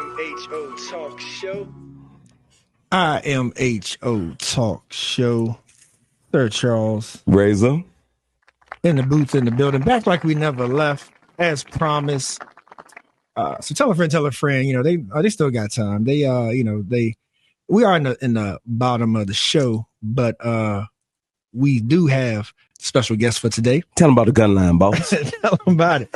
IMHO Talk Show. IMHO Talk Show. Sir Charles. Razor. In the booth, in the building. Back like we never left, as promised. So tell a friend, you know, they still got time. They we are in the bottom of the show, but we do have special guests for today. Tell them about the gun line, boss. Tell them about it.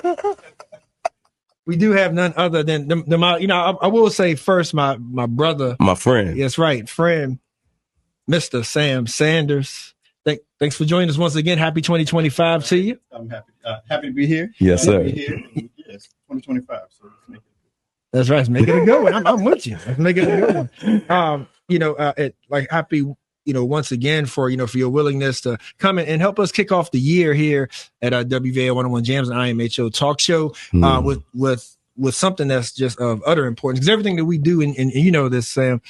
We do have none other than I will say first, my brother, my friend. Yes, right, friend, Mr. Sam Sanders. Thanks for joining us once again. Happy 2025 to you. I'm happy to be here. Yes, sir. Yes, 2025. So let's make it. That's right. Let's make it a good one. I'm with you. Let's make it a good one. Happy, once again for your willingness to come in and help us kick off the year here at WVA 101 Jams and IMHO Talk Show with something that's just of utter importance, because everything that we do, and you know this, Sam,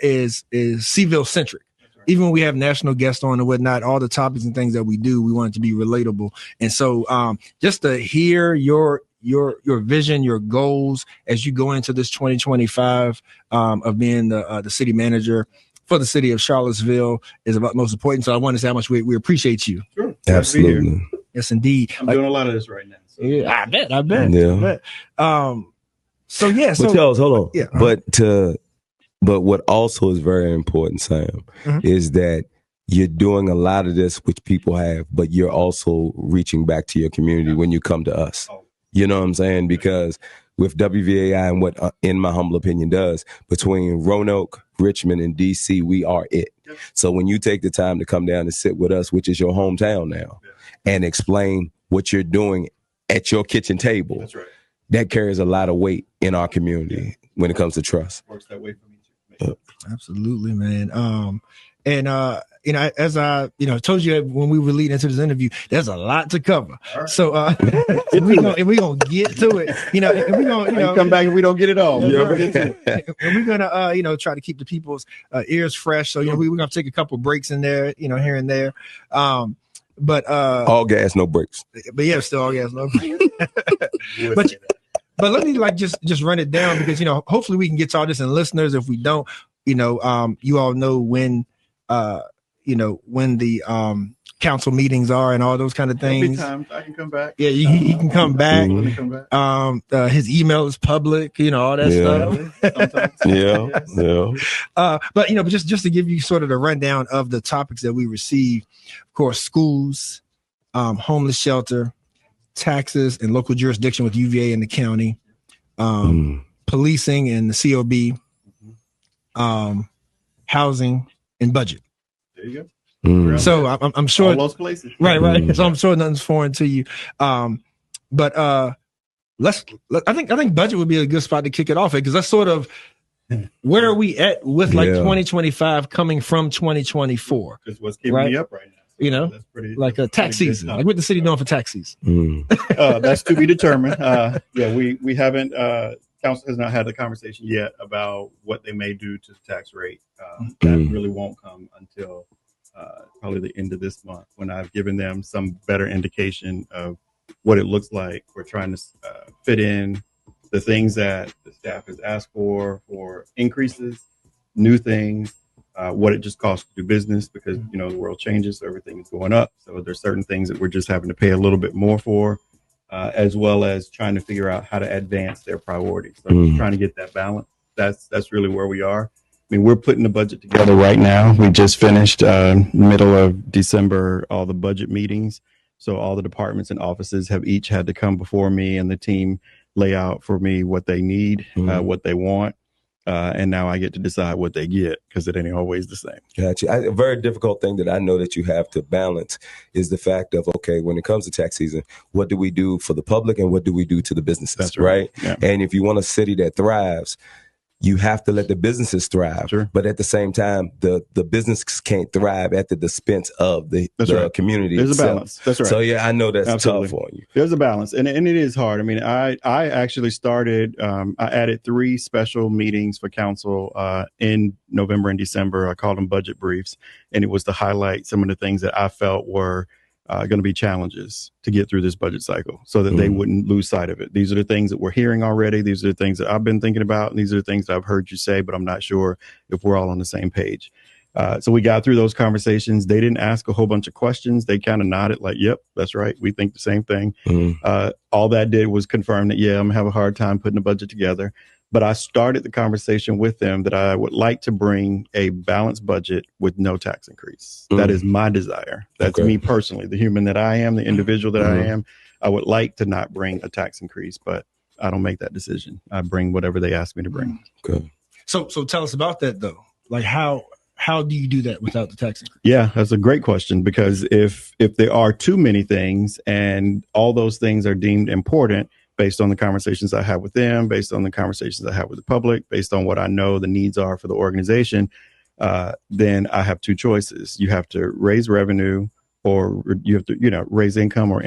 is Seville centric. Even when we have national guests on and whatnot, all the topics and things that we do, we want it to be relatable. And so just to hear your vision, your goals as you go into this 2025 of being the city manager for the city of Charlottesville is about most important. So I want to say how much we appreciate you. Sure. Absolutely. Yes, indeed. I'm doing a lot of this right now. So. Yeah, I bet. Yeah. So Charles, hold on. Yeah. But what also is very important, Sam, is that you're doing a lot of this, which people have, but you're also reaching back to your community when you come to us. You know what I'm saying? Because with WVAI and what, in my humble opinion, does, between Roanoke, Richmond, and D.C., we are it. Yep. So when you take the time to come down and sit with us, which is your hometown now, and explain what you're doing at your kitchen table, that's right, that carries a lot of weight in our community when it comes to trust. Works that way for me too. Absolutely, man. As I told you when we were leading into this interview, there's a lot to cover. Right. So we're gonna get to it. And we're gonna come back if we don't get it all. Yeah, and we're gonna try to keep the people's ears fresh. So we're gonna take a couple breaks in there, here and there. But all gas, no breaks. But yeah, still all gas, no breaks. But let me just run it down, because hopefully we can get to all this, and listeners, if we don't, you all know when when the council meetings are and all those kind of things. I can come back. Yeah, he can come back. His email is public, all that stuff. But just to give you sort of the rundown of the topics that we receive, of course, schools, homeless shelter, taxes and local jurisdiction with UVA and the county, policing and the COB, housing and budget. There you go. So I'm sure all those places. Right. So I'm sure nothing's foreign to you. But I think budget would be a good spot to kick it off at, because that's sort of where are we at with 2025 coming from 2024. Because what's keeping me up right now. That's pretty, like a tax season. Like what the city doing for tax season? That's to be determined. We haven't. Council has not had the conversation yet about what they may do to the tax rate. That really won't come until probably the end of this month, when I've given them some better indication of what it looks like. We're trying to fit in the things that the staff has asked for increases, new things. What it just costs to do business, because the world changes, so everything is going up. So there's certain things that we're just having to pay a little bit more for, as well as trying to figure out how to advance their priorities. So just trying to get that balance. That's really where we are. I mean, we're putting the budget together right now. We just finished middle of December, all the budget meetings. So all the departments and offices have each had to come before me and the team lay out for me what they need, what they want. And now I get to decide what they get, because it ain't always the same. Gotcha. A very difficult thing that I know that you have to balance is the fact of, okay, when it comes to tax season, what do we do for the public and what do we do to the businesses? That's right. Yeah. And if you want a city that thrives, you have to let the businesses thrive. Sure. But at the same time, the business can't thrive at the expense of the community. There's itself. A balance. That's right. So yeah, I know that's tough on you. There's a balance, and it is hard. I mean, I actually started. I added 3 special meetings for council in November and December. I called them budget briefs, and it was to highlight some of the things that I felt were going to be challenges to get through this budget cycle so that they wouldn't lose sight of it. These are the things that we're hearing already. These are the things that I've been thinking about. And these are the things that I've heard you say, but I'm not sure if we're all on the same page. So we got through those conversations. They didn't ask a whole bunch of questions. They kind of nodded like, yep, that's right. We think the same thing. All that did was confirm that, yeah, I'm going to have a hard time putting a budget together. But I started the conversation with them that I would like to bring a balanced budget with no tax increase. That is my desire. That's me personally, the human that I am, the individual that I am. I would like to not bring a tax increase, but I don't make that decision. I bring whatever they ask me to bring. So tell us about that, though. Like, how do you do that without the tax increase? Yeah, that's a great question, because if there are too many things and all those things are deemed important, based on the conversations I have with them, based on the conversations I have with the public, based on what I know the needs are for the organization, then I have two choices. You have to raise revenue, or you have to, raise income, or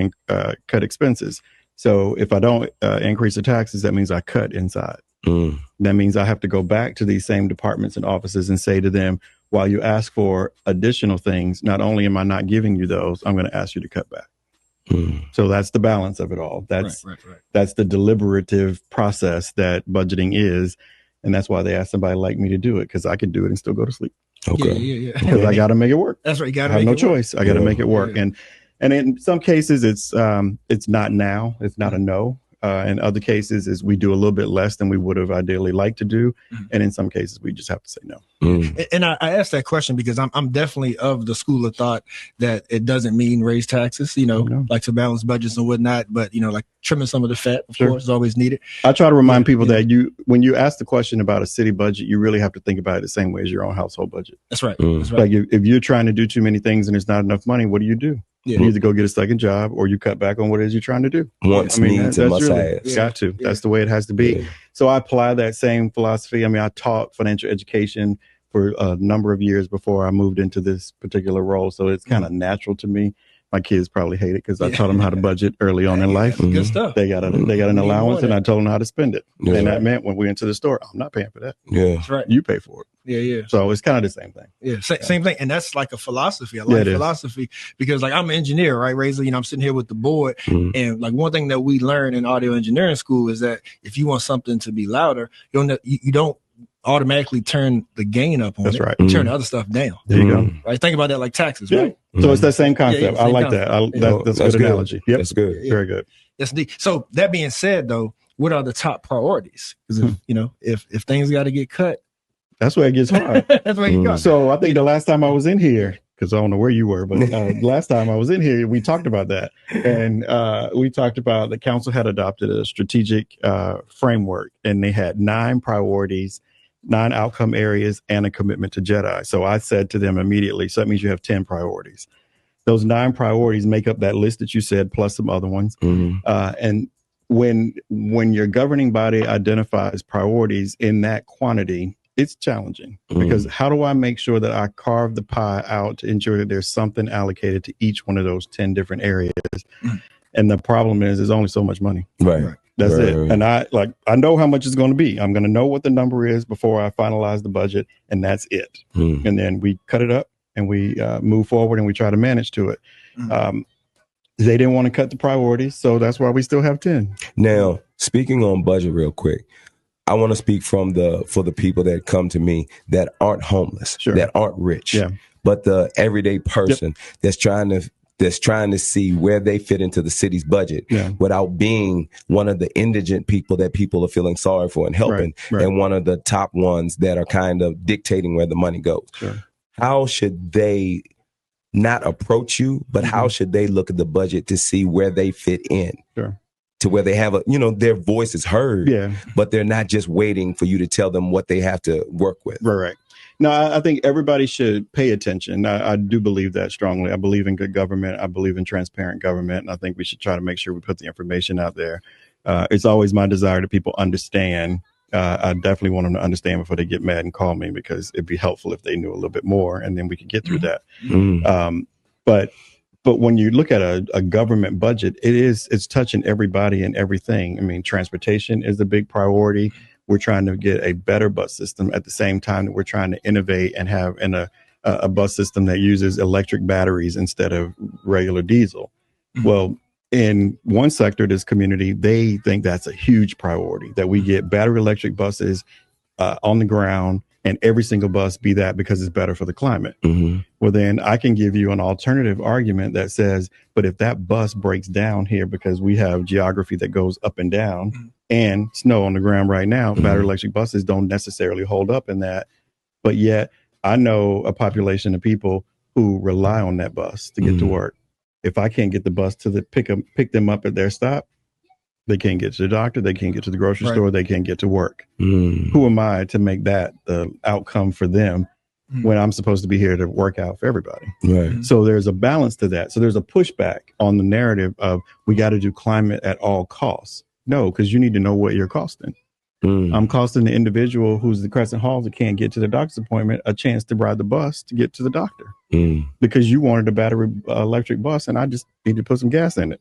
cut expenses. So if I don't increase the taxes, that means I cut inside. That means I have to go back to these same departments and offices and say to them, while you ask for additional things, not only am I not giving you those, I'm going to ask you to cut back. So that's the balance of it all. That's that's the deliberative process that budgeting is. And that's why they ask somebody like me to do it, because I can do it and still go to sleep. Yeah. Because I got to make it work. That's right. You got to I have make no choice. I got to make it work. Yeah. And in some cases, it's not now. It's not a no. In other cases, is we do a little bit less than we would have ideally liked to do. And in some cases, we just have to say no. And I asked that question because I'm definitely of the school of thought that it doesn't mean raise taxes, like to balance budgets and whatnot. But, like trimming some of the fat, of course, is always needed. I try to remind people that when you ask the question about a city budget, you really have to think about it the same way as your own household budget. That's right. That's right. Like if you're trying to do too many things and there's not enough money, what do? You either go get a second job or you cut back on what it is you're trying to do. Wants, needs, and must have. Got to. That's the way it has to be. So I apply that same philosophy. I mean, I taught financial education for a number of years before I moved into this particular role. So it's kind of natural to me. My kids probably hate it because I taught them how to budget early on in life. Good stuff. They got an allowance, and I told them how to spend it. And that meant when we went to the store, I'm not paying for that. That's right. You pay for it. Yeah. So it's kind of the same thing. Same thing. And that's like a philosophy. I like philosophy because like I'm an engineer, right? Razor, I'm sitting here with the board. And like one thing that we learn in audio engineering school is that if you want something to be louder, you don't automatically turn the gain up on it. Right. You turn the other stuff down. There you go. Right. Think about that like taxes, right? So it's that same concept. I like that. That's a good analogy. Yep. That's good. Very good. That's neat. So that being said, though, what are the top priorities? Because if things got to get cut, that's where it gets hard. That's where you go. So I think the last time I was in here, because I don't know where you were, but last time I was in here, we talked about that. And we talked about the council had adopted a strategic framework, and they had 9 priorities, 9 outcome areas, and a commitment to JEDI. So I said to them immediately, so that means you have 10 priorities. Those 9 priorities make up that list that you said, plus some other ones. And when your governing body identifies priorities in that quantity, it's challenging because how do I make sure that I carve the pie out to ensure that there's something allocated to each one of those 10 different areas? And the problem is there's only so much money. Right. That's it. Right. And I know how much it's going to be. I'm going to know what the number is before I finalize the budget, and that's it. And then we cut it up and we move forward and we try to manage to it. They didn't want to cut the priorities, so that's why we still have 10. Now, speaking on budget real quick, I want to speak for the people that come to me that aren't homeless, that aren't rich, but the everyday person that's trying to see where they fit into the city's budget without being one of the indigent people that people are feeling sorry for and helping, and one of the top ones that are kind of dictating where the money goes. How should they not approach you, but how should they look at the budget to see where they fit in? To where they have their voice is heard, but they're not just waiting for you to tell them what they have to work with. Right. No, I think everybody should pay attention. I do believe that strongly. I believe in good government. I believe in transparent government. And I think we should try to make sure we put the information out there. It's always my desire that people understand. I definitely want them to understand before they get mad and call me, because it'd be helpful if they knew a little bit more, and then we could get through that. But when you look at a government budget, it's touching everybody and everything. I mean, transportation is a big priority. We're trying to get a better bus system at the same time that we're trying to innovate and have in a a bus system that uses electric batteries instead of regular diesel. Mm-hmm. Well, in one sector of this community, they think that's a huge priority, that we get battery electric buses on the ground, and every single bus be that because it's better for the climate. Mm-hmm. Well, then I can give you an alternative argument that says, but if that bus breaks down here because we have geography that goes up and down and snow on the ground right now, battery electric buses don't necessarily hold up in that. But yet I know a population of people who rely on that bus to get to work. If I can't get the bus to pick them up at their stop, they can't get to the doctor, they can't get to the grocery store, they can't get to work. Who am I to make that the outcome for them when I'm supposed to be here to work out for everybody? Right. So there's a balance to that. So there's a pushback on the narrative of we got to do climate at all costs. No, because you need to know what you're costing. I'm costing the individual who's the Crescent Halls that can't get to the doctor's appointment a chance to ride the bus to get to the doctor because you wanted a battery electric bus and I just need to put some gas in it.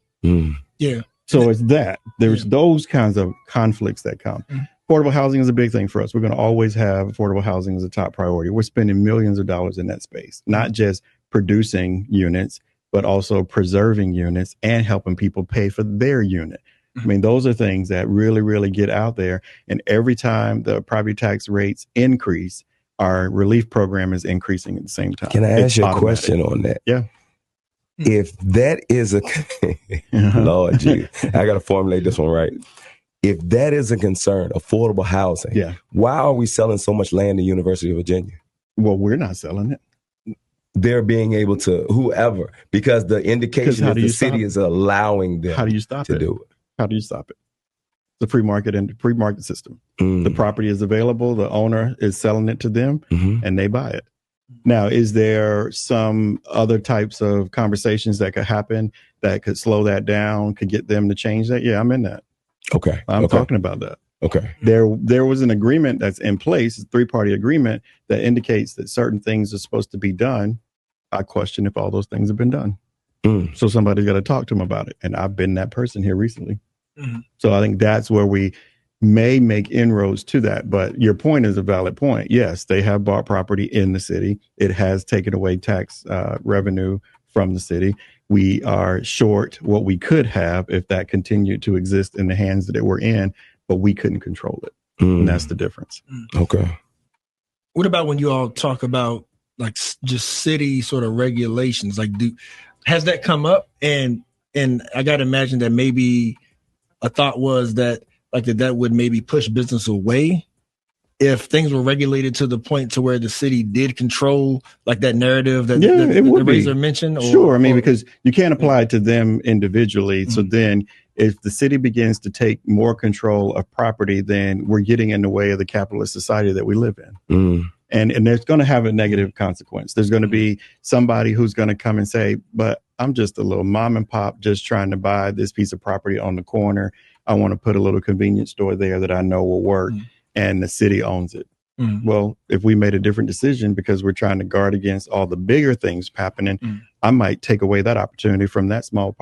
Yeah. So it's that there's those kinds of conflicts that come. Affordable housing is a big thing for us. We're going to always have affordable housing as a top priority. We're spending millions of dollars in that space, not just producing units, but also preserving units and helping people pay for their unit. I mean, those are things that really, really get out there. And every time the property tax rates increase, our relief program is increasing at the same time. Can I ask you a question on that? Yeah. If that is a Lord, gee, I got to formulate this one right. If that is a concern, affordable housing, why are we selling so much land to University of Virginia? Well, we're not selling it. They're being able to, whoever, because the indication is the city is allowing them to do it. How do you stop it? The free market and free market system. The property is available. The owner is selling it to them and they buy it. Now, is there some other types of conversations that could happen that could slow that down, could get them to change that? Yeah, I'm in that. Okay. I'm talking about that. Okay. There was an agreement that's in place, a 3-party agreement that indicates that certain things are supposed to be done. I question if all those things have been done. So somebody's got to talk to them about it. And I've been that person here recently. So I think that's where we may make inroads to that. But your point is a valid point. Yes, they have bought property in the city. It has taken away tax revenue from the city. We are short what we could have if that continued to exist in the hands that it were in, but we couldn't control it. And that's the difference. Okay. What about when you all talk about like just city sort of regulations? Like, has that come up? And I got to imagine that maybe a thought was that that would maybe push business away if things were regulated to the point to where the city did control like that narrative that the Razor mentioned. Sure. I mean, because you can't apply it to them individually. So then if the city begins to take more control of property, then we're getting in the way of the capitalist society that we live in. And there's going to have a negative consequence. There's going to be somebody who's going to come and say, but I'm just a little mom and pop just trying to buy this piece of property on the corner. I want to put a little convenience store there that I know will work and the city owns it. Well, if we made a different decision because we're trying to guard against all the bigger things happening, I might take away that opportunity from that small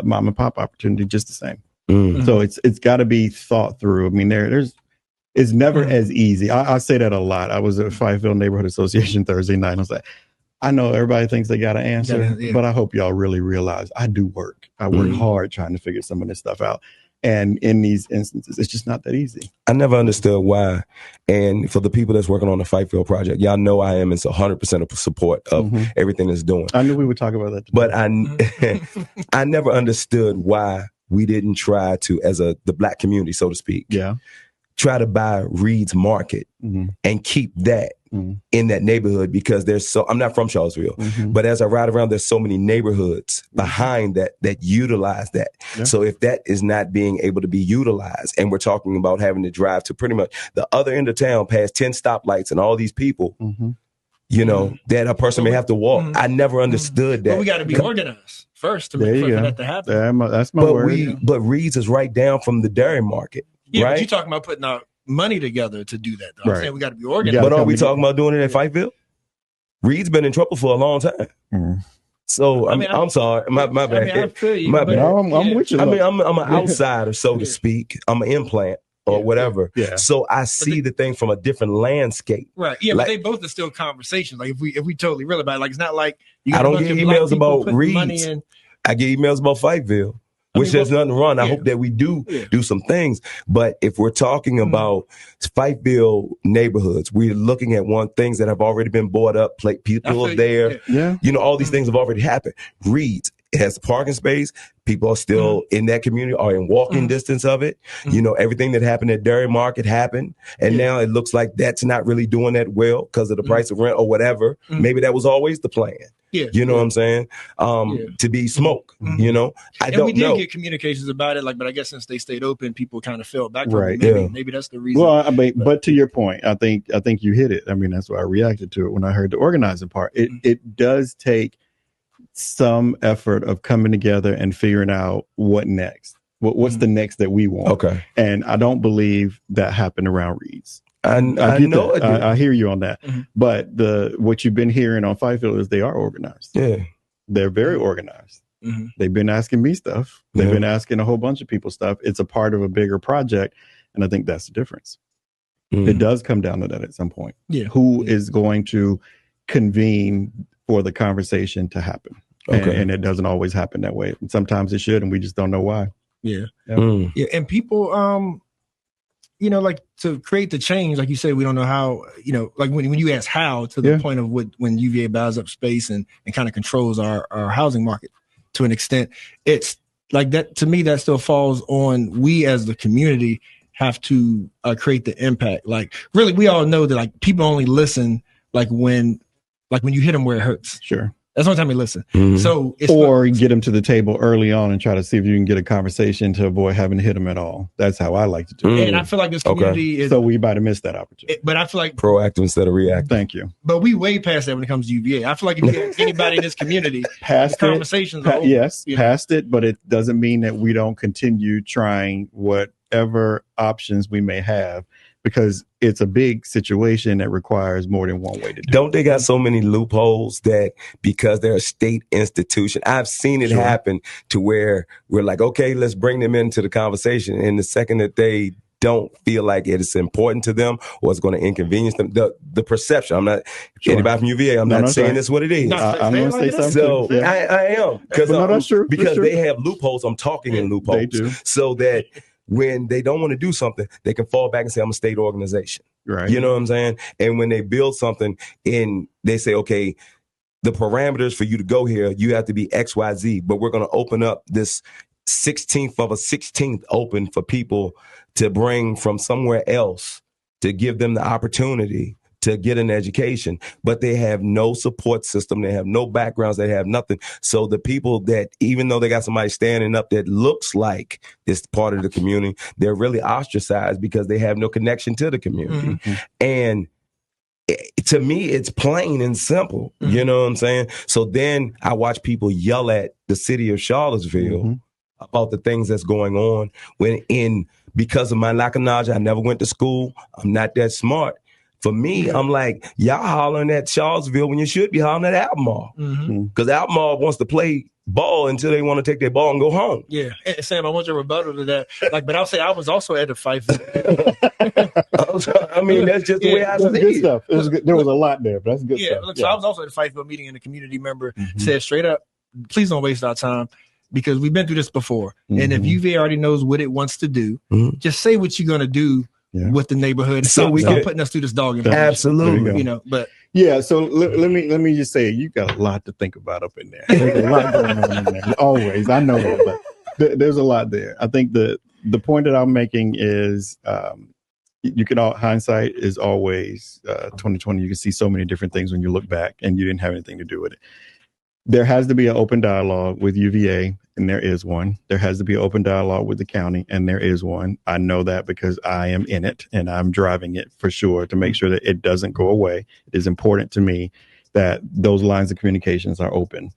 mom and pop opportunity just the same. So it's got to be thought through. I mean, it's never as easy. I say that a lot. I was at Fifield Neighborhood Association Thursday night. I was like, I know everybody thinks they got an answer, but I hope y'all really realize I do work. I work hard trying to figure some of this stuff out. And in these instances, it's just not that easy. I never understood why. And for the people that's working on the Fifield project, y'all know I am in 100% of support of everything it's doing. I knew we would talk about that today. But I never understood why we didn't try to, as the Black community, so to speak, try to buy Reed's Market and keep that in that neighborhood, because I'm not from Charlottesville, but as I ride around, there's so many neighborhoods behind that utilize that. So if that is not being able to be utilized, and we're talking about having to drive to pretty much the other end of town past 10 stoplights and all these people, you know, that a person may have to walk. I never understood that. But we got to be organized first for that to happen. That's my word. But Reed's is right down from the dairy market. Yeah, right? But you're talking about putting our money together to do that, though. I'm saying we got to be organized. But are we talking about doing it at Fifield? Reed's been in trouble for a long time. So I'm sorry, my bad. I feel you, my bad. I'm with you. I mean, I'm an outsider, so to speak. I'm an implant. or whatever. Yeah. So I see the thing from a different landscape. Right. Yeah, Like, but they both are still conversations. Like if we totally real about it, like it's not like you I got a don't bunch get of black emails people about putting money Reeds. in. I get emails about Fikeville, which there's nothing wrong. I hope that we do some things. But if we're talking about Fikeville neighborhoods, we're looking at things that have already been bought up. People are there. Yeah. You know, all these things have already happened. Reeds, it has a parking space. People are still in that community, are in walking distance of it. You know, everything that happened at Dairy Market happened. And now it looks like that's not really doing that well because of the price of rent or whatever. Maybe that was always the plan. Yeah, you know what I'm saying? To be smoke, you know? I don't know. And we did get communications about it, but I guess since they stayed open, people kind of fell back. Right. Maybe that's the reason. Well, but to your point, I think you hit it. I mean, that's why I reacted to it when I heard the organizing part. It does take some effort of coming together and figuring out what next. What's the next that we want? Okay. And I don't believe that happened around Reeds. I know that. I hear you on that. But what you've been hearing on Fikeville is they are organized. Yeah. They're very organized. They've been asking me stuff. They've been asking a whole bunch of people stuff. It's a part of a bigger project. And I think that's the difference. It does come down to that at some point. Yeah. Who is going to convene for the conversation to happen? Okay. And it doesn't always happen that way. And sometimes it should, and we just don't know why. Yeah. Yeah. And people, you know, like to create the change, like you said, we don't know how, you know, like when you ask how to the point of when UVA buys up space and kind of controls our housing market to an extent, it's like that. To me, that still falls on we as the community have to create the impact. Like really, we all know that like people only listen like when you hit them where it hurts. Sure. That's the only time they listen. So or get them to the table early on and try to see if you can get a conversation to avoid having to hit them at all. That's how I like to do it. And I feel like this community is... So we about to miss that opportunity. But I feel like... Proactive instead of reactive. Thank you. But we way past that when it comes to UVA. I feel like if you ask anybody in this community, past conversations are over. Yes, past it, but it doesn't mean that we don't continue trying whatever options we may have, because it's a big situation that requires more than one way to do it. Don't they got so many loopholes that because they're a state institution, I've seen it happen to where we're like, okay, let's bring them into the conversation. And the second that they don't feel like it is important to them or it's going to inconvenience them, the perception, I'm not, anybody from UVA, I'm not saying this what it is. I'm going to say something. So I am. That's true. Because they have loopholes. I'm talking in loopholes. They do. So that when they don't want to do something, they can fall back and say, I'm a state organization. Right. You know what I'm saying? And when they build something and they say, okay, the parameters for you to go here, you have to be X, Y, Z, but we're going to open up this 16th of a 16th open for people to bring from somewhere else to give them the opportunity to get an education, but they have no support system. They have no backgrounds. They have nothing. So the people that, even though they got somebody standing up that looks like it's part of the community, they're really ostracized because they have no connection to the community. And to me, it's plain and simple. You know what I'm saying? So then I watch people yell at the city of Charlottesville about the things that's going on because of my lack of knowledge. I never went to school. I'm not that smart. For me, I'm like, y'all hollering at Charlottesville when you should be hollering at Albemarle. Because Albemarle wants to play ball until they want to take their ball and go home. Yeah. And Sam, I want your rebuttal to that. But I'll say I was also at the fight. I mean, that's just the way I see it. Stuff. There was a lot there, but that's good stuff. Look, so I was also at the Fikeville meeting, and a community member said straight up, please don't waste our time, because we've been through this before. And if UVA already knows what it wants to do, just say what you're going to do with the neighborhood. So we start putting us through this dog environment. Absolutely. You know, but so let me just say, you got a lot to think about up in there. There's a lot going on in there. Always, I know that, but there's a lot there. I think the point that I'm making is hindsight is always 2020. You can see so many different things when you look back, and you didn't have anything to do with it. There has to be an open dialogue with UVA, and there is one. There has to be an open dialogue with the county, and there is one. I know that because I am in it, and I'm driving it for sure to make sure that it doesn't go away. It is important to me that those lines of communications are open.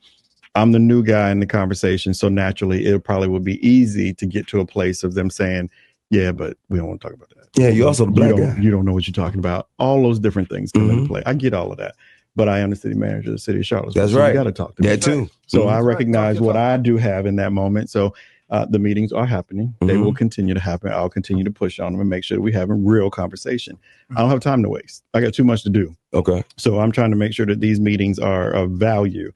I'm the new guy in the conversation, so naturally it probably would be easy to get to a place of them saying, yeah, but we don't want to talk about that. Yeah, you're also the black guy. You don't know what you're talking about. All those different things come into play. I get all of that. But I am the city manager of the city of Charlottesville. That's right. You got to talk to me. That too. So I recognize what I do have in that moment. So The meetings are happening. They will continue to happen. I'll continue to push on them and make sure that we have a real conversation. I don't have time to waste. I got too much to do. Okay. So I'm trying to make sure that these meetings are of value.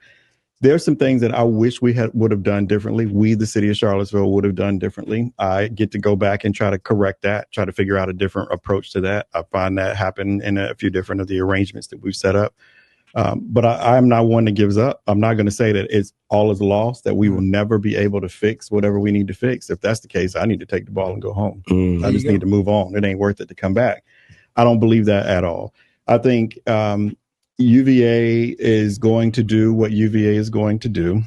There's some things that I wish we would have done differently. We, the city of Charlottesville, would have done differently. I get to go back and try to correct that, try to figure out a different approach to that. I find that happen in a few different of the arrangements that we've set up. But I'm not one that gives up. I'm not going to say that it's all is lost, that we will never be able to fix whatever we need to fix. If that's the case, I need to take the ball and go home. I just need to move on. It ain't worth it to come back. I don't believe that at all. I think UVA is going to do what UVA is going to do.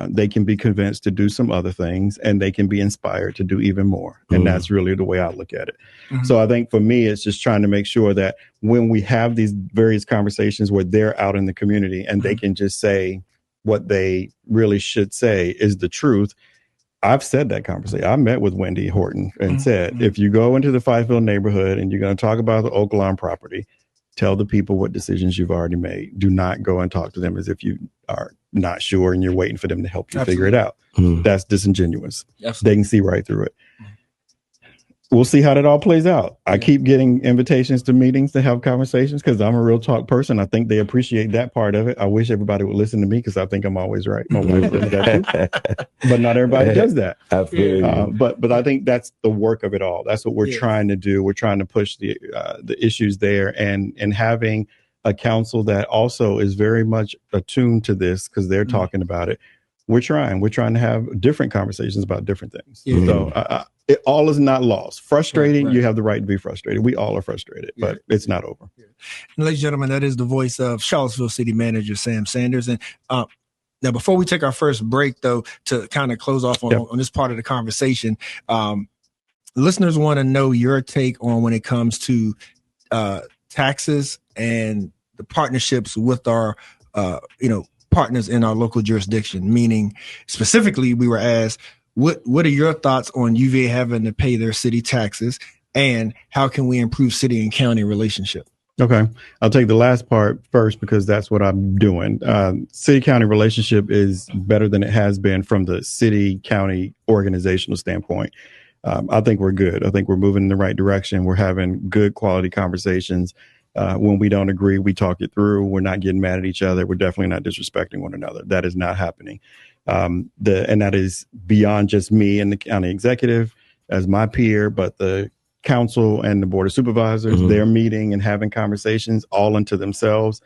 They can be convinced to do some other things, and they can be inspired to do even more. And that's really the way I look at it. So I think for me, it's just trying to make sure that when we have these various conversations where they're out in the community and they can just say what they really should say is the truth. I've said that conversation. I met with Wendy Horton and said, if you go into the Fifeville neighborhood and you're going to talk about the Oak Lawn property, tell the people what decisions you've already made. Do not go and talk to them as if you are not sure and you're waiting for them to help you figure it out. That's disingenuous. They can see right through it. We'll see how that all plays out. I keep getting invitations to meetings to have conversations because I'm a real talk person. I think they appreciate that part of it. I wish everybody would listen to me because I think I'm always right. My wife does that too. But not everybody does that. But I think that's the work of it all. That's what we're trying to do. We're trying to push the issues there and having a council that also is very much attuned to this because they're talking about it. We're trying to have different conversations about different things. So it all is not lost. Frustrating. You have the right to be frustrated. We all are frustrated, but it's not over. And ladies and gentlemen, that is the voice of Charlottesville City Manager Sam Sanders. And now, before we take our first break, though, to kind of close off on this part of the conversation, listeners want to know your take on when it comes to taxes and the partnerships with our, partners in our local jurisdiction. Meaning, specifically, we were asked, what are your thoughts on UVA having to pay their city taxes, and how can we improve city and county relationship? Okay, I'll take the last part first because that's what I'm doing. City-county relationship is better than it has been from the city-county organizational standpoint. I think we're good. I think we're moving in the right direction. We're having good quality conversations. When we don't agree, we talk it through. We're not getting mad at each other. We're definitely not disrespecting one another. That is not happening. And that is beyond just me and the county executive as my peer, but the council and the board of supervisors, they're meeting and having conversations all unto themselves.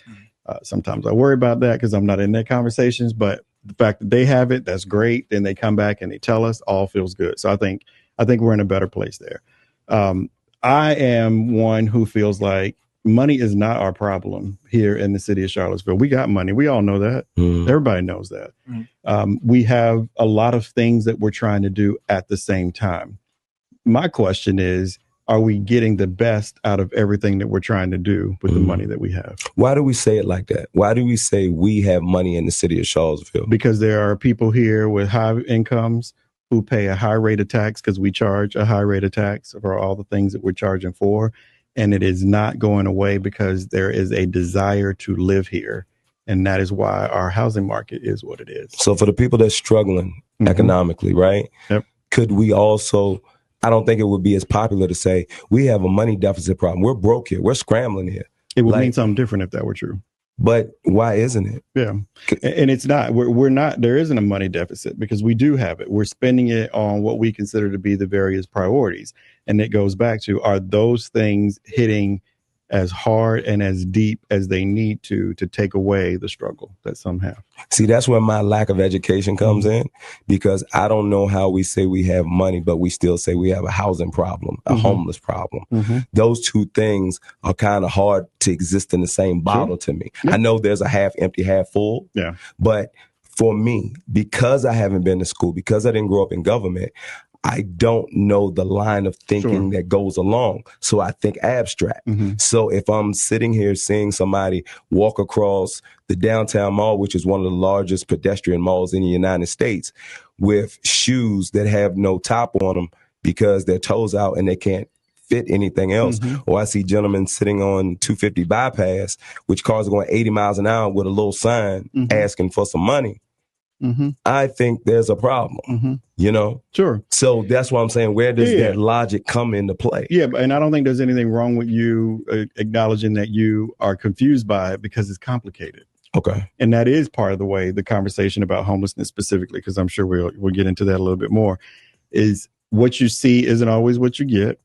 Sometimes I worry about that because I'm not in their conversations, but the fact that they have it, that's great. Then they come back and they tell us, all feels good. So I think we're in a better place there. I am one who feels like money is not our problem here in the city of Charlottesville. We got money. We all know that. Everybody knows that. We have a lot of things that we're trying to do at the same time. My question is, are we getting the best out of everything that we're trying to do with the money that we have? Why do we say it like that? Why do we say we have money in the city of Charlottesville? Because there are people here with high incomes who pay a high rate of tax because we charge a high rate of tax for all the things that we're charging for. And it is not going away because there is a desire to live here. And that is why our housing market is what it is. So for the people that's struggling economically, right? Could we also, I don't think it would be as popular to say, we have a money deficit problem. We're broke here. We're scrambling here. It would mean something different if that were true. But why isn't it? Yeah. And it's not, we're not, there isn't a money deficit because we do have it. We're spending it on what we consider to be the various priorities. And it goes back to, are those things hitting as hard and as deep as they need to take away the struggle that some have? See, that's where my lack of education comes in, because I don't know how we say we have money, but we still say we have a housing problem, a homeless problem. Those two things are kind of hard to exist in the same bottle to me. I know there's a half empty, half full. But for me, because I haven't been to school, because I didn't grow up in government, I don't know the line of thinking that goes along. So I think abstract. So if I'm sitting here seeing somebody walk across the downtown mall, which is one of the largest pedestrian malls in the United States, with shoes that have no top on them because their toes out and they can't fit anything else. Or I see gentlemen sitting on 250 bypass, which cars are going 80 miles an hour with a little sign asking for some money. I think there's a problem, you know? Sure. So that's why I'm saying, where does that logic come into play? Yeah, and I don't think there's anything wrong with you acknowledging that you are confused by it because it's complicated. Okay. And that is part of the way the conversation about homelessness specifically, because I'm sure we'll get into that a little bit more, is what you see isn't always what you get.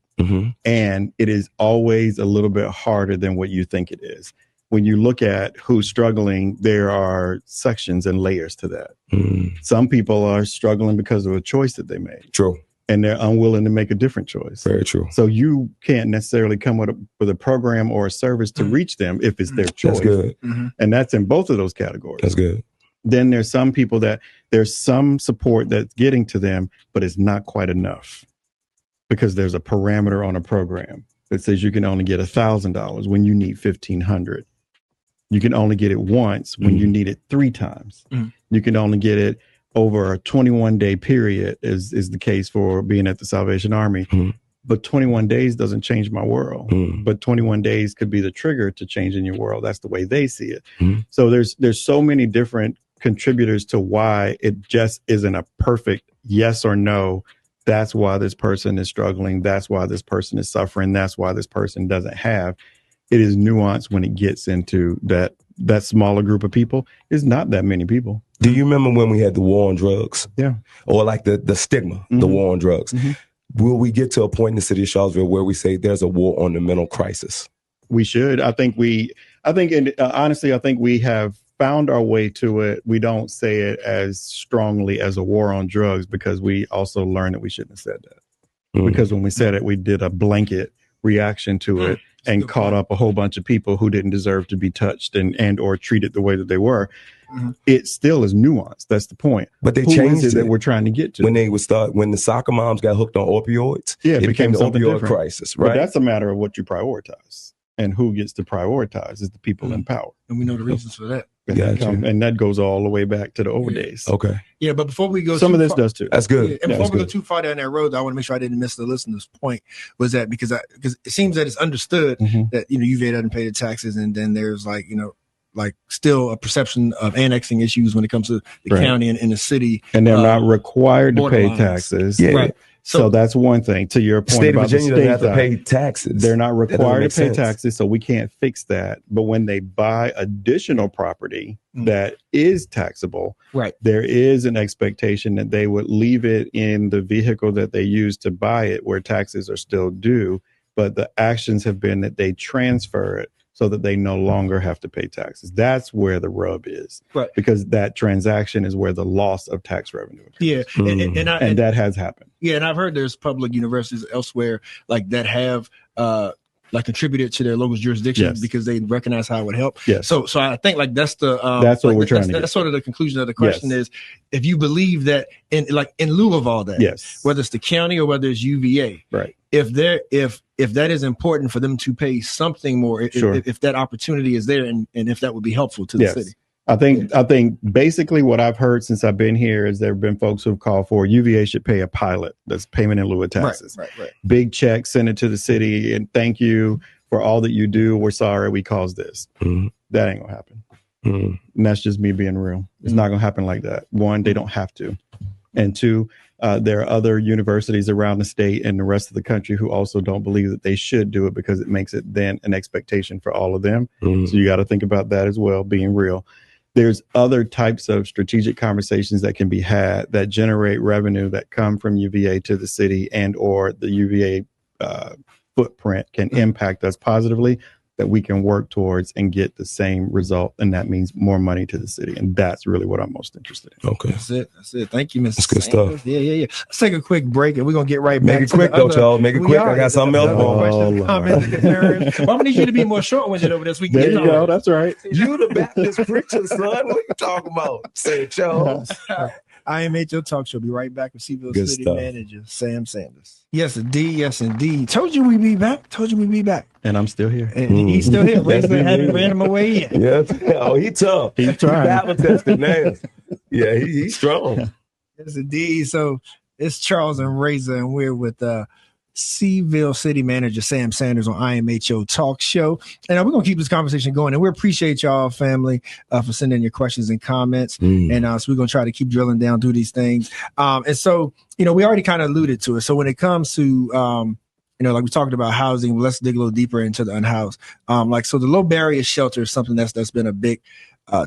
And it is always a little bit harder than what you think it is. When you look at who's struggling, there are sections and layers to that. Some people are struggling because of a choice that they made. True. And they're unwilling to make a different choice. Very true. So you can't necessarily come with a program or a service to reach them if it's their choice. That's good. And that's in both of those categories. That's good. Then there's some people that there's some support that's getting to them, but it's not quite enough because there's a parameter on a program that says you can only get $1,000 when you need $1,500. You can only get it once when you need it 3 times. You can only get it over a 21-day period is the case for being at the Salvation Army. But 21 days doesn't change my world. But 21 days could be the trigger to changing your world. That's the way they see it. So there's so many different contributors to why it just isn't a perfect yes or no. That's why this person is struggling. That's why this person is suffering. That's why this person doesn't have. It is nuanced when it gets into that smaller group of people. It's not that many people. Do you remember when we had the war on drugs? Yeah. Or like the stigma, the war on drugs? Will we get to a point in the city of Charlottesville where we say there's a war on the mental crisis? We should. Honestly, I think we have found our way to it. We don't say it as strongly as a war on drugs because we also learned that we shouldn't have said that. Because when we said it, we did a blanket reaction to it and caught up a whole bunch of people who didn't deserve to be touched and or treated the way that they were. It still is nuanced. That's the point. But they Who changed is it it that we're trying to get to. when the soccer moms got hooked on opioids. Yeah, it became the something opioid different. crisis, right? But that's a matter of what you prioritize, and who gets to prioritize is the people in power. And we know the reasons for that. And that goes all the way back to the over days. Okay. Yeah, but before we go, some of this does too. That's good. Yeah, and before we go too far down that road, I want to make sure I didn't miss the listener's point. Was that because it seems that it's understood that UVA doesn't pay the taxes, and then there's still a perception of annexing issues when it comes to the county and the city, and they're not required to pay taxes. Yeah. Right. So that's one thing. To your point, the state of about Virginia the doesn't have state to pay taxes. They're not required to pay sense. taxes, so we can't fix that. But when they buy additional property that is taxable, right, there is an expectation that they would leave it in the vehicle that they use to buy it, where taxes are still due. But the actions have been that they transfer it so that they no longer have to pay taxes. That's where the rub is, right? Because that transaction is where the loss of tax revenue occurs. Yeah, and that has happened. Yeah, and I've heard there's public universities elsewhere that have contributed to their local jurisdiction because they recognize how it would help. Yes. So I think that's the that's what we're trying to get. That's sort of the conclusion of the question is, if you believe that in lieu of all that, whether it's the county or whether it's UVA, right? If that is important for them to pay something more, if that opportunity is there, and if that would be helpful to the city. I think basically what I've heard since I've been here is there have been folks who've called for UVA should pay a pilot that's payment in lieu of taxes. Right. Big check, send it to the city, and thank you for all that you do. We're sorry we caused this. That ain't gonna happen. And that's just me being real. It's not gonna happen like that. One, they don't have to, and two, there are other universities around the state and the rest of the country who also don't believe that they should do it because it makes it then an expectation for all of them. So you got to think about that as well, being real. There's other types of strategic conversations that can be had that generate revenue that come from UVA to the city, and or the UVA footprint can impact us positively, that we can work towards and get the same result. And that means more money to the city. And that's really what I'm most interested in. Okay. That's it. Thank you, Mr. That's good stuff. Yeah. Let's take a quick break and we're going to get right back. Make it quick though, y'all. Make it quick. I got something else for. Comments. Well, I'm going to need you to be more short-winded over this week. There you go. That's right. You the Baptist preacher, son. What are you talking about? Say it, Charles. I Am Your Talk Show. Be right back with Seville Good City stuff. Manager Sam Sanders. Yes, indeed. Told you we'd be back. And I'm still here. And he's still here. Razor hadn't ran him away yet. Yeah. Oh, he tough. He's trying. Battle tested now. Yeah, he's strong. Yes, indeed. So it's Charles and Razor, and we're with Charlottesville City Manager Sam Sanders on IMHO Talk Show. And we're going to keep this conversation going. And we appreciate y'all, family, for sending your questions and comments. And so we're going to try to keep drilling down through these things. And so, we already kind of alluded to it. So when it comes to, like we talked about housing, let's dig a little deeper into the unhoused. So the low barrier shelter is something that's been a big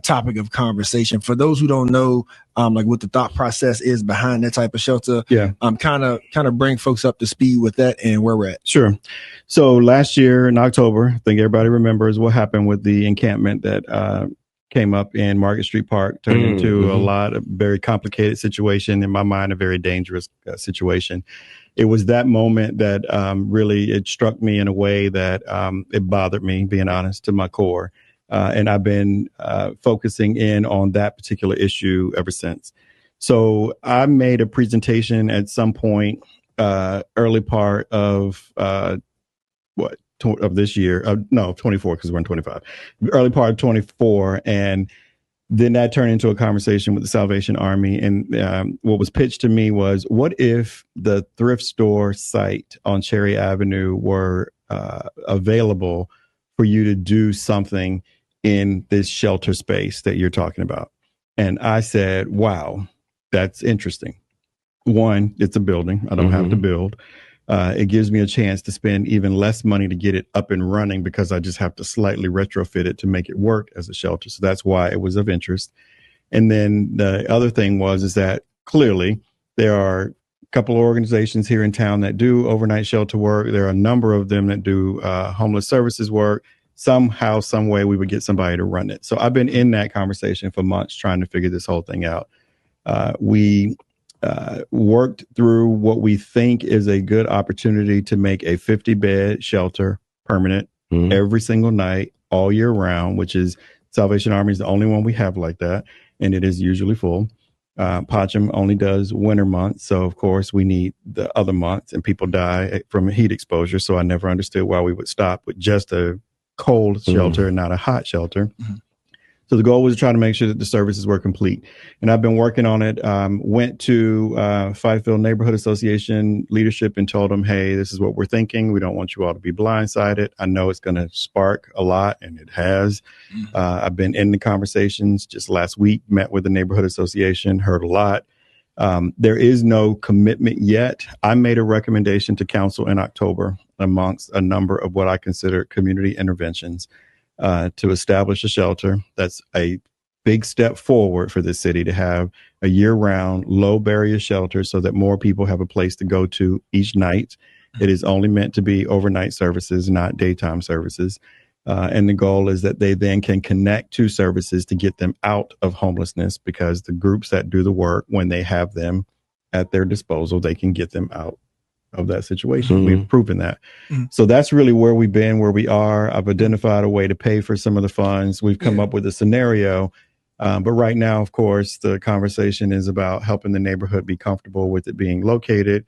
topic of conversation. For those who don't know, what the thought process is behind that type of shelter, kind of bring folks up to speed with that and where we're at. Sure. So last year in October, I think everybody remembers what happened with the encampment that came up in Market Street Park, turned into a very complicated situation. In my mind, a very dangerous situation. It was that moment that really it struck me in a way that it bothered me, being honest, to my core. And I've been focusing in on that particular issue ever since. So I made a presentation at some point, early part of of this year. No, 24, because we're in 25. Early part of 24. And then that turned into a conversation with the Salvation Army. And what was pitched to me was, what if the thrift store site on Cherry Avenue were available for you to do something in this shelter space that you're talking about? And I said, wow, that's interesting. One, it's a building. I don't have to build. It gives me a chance to spend even less money to get it up and running, because I just have to slightly retrofit it to make it work as a shelter. So that's why it was of interest. And then the other thing is that clearly there are a couple of organizations here in town that do overnight shelter work. There are a number of them that do homeless services work. Somehow, some way we would get somebody to run it. So I've been in that conversation for months trying to figure this whole thing out. We worked through what we think is a good opportunity to make a 50-bed shelter permanent every single night, all year round, which is Salvation Army is the only one we have like that. And it is usually full. Pacham only does winter months. So, of course, we need the other months, and people die from heat exposure. So I never understood why we would stop with just a cold shelter and not a hot shelter. So the goal was to try to make sure that the services were complete. And I've been working on it. Went to Fifield Neighborhood Association leadership and told them, hey, this is what we're thinking. We don't want you all to be blindsided. I know it's going to spark a lot, and it has. I've been in the conversations just last week, met with the neighborhood association, heard a lot. There is no commitment yet. I made a recommendation to council in October amongst a number of what I consider community interventions to establish a shelter. That's a big step forward for the city to have a year-round, low-barrier shelter so that more people have a place to go to each night. It is only meant to be overnight services, not daytime services. And the goal is that they then can connect to services to get them out of homelessness, because the groups that do the work, when they have them at their disposal, they can get them out of that situation. We've proven that. So that's really where we've been, where we are. I've identified a way to pay for some of the funds. We've come up with a scenario. But right now, of course, the conversation is about helping the neighborhood be comfortable with it being located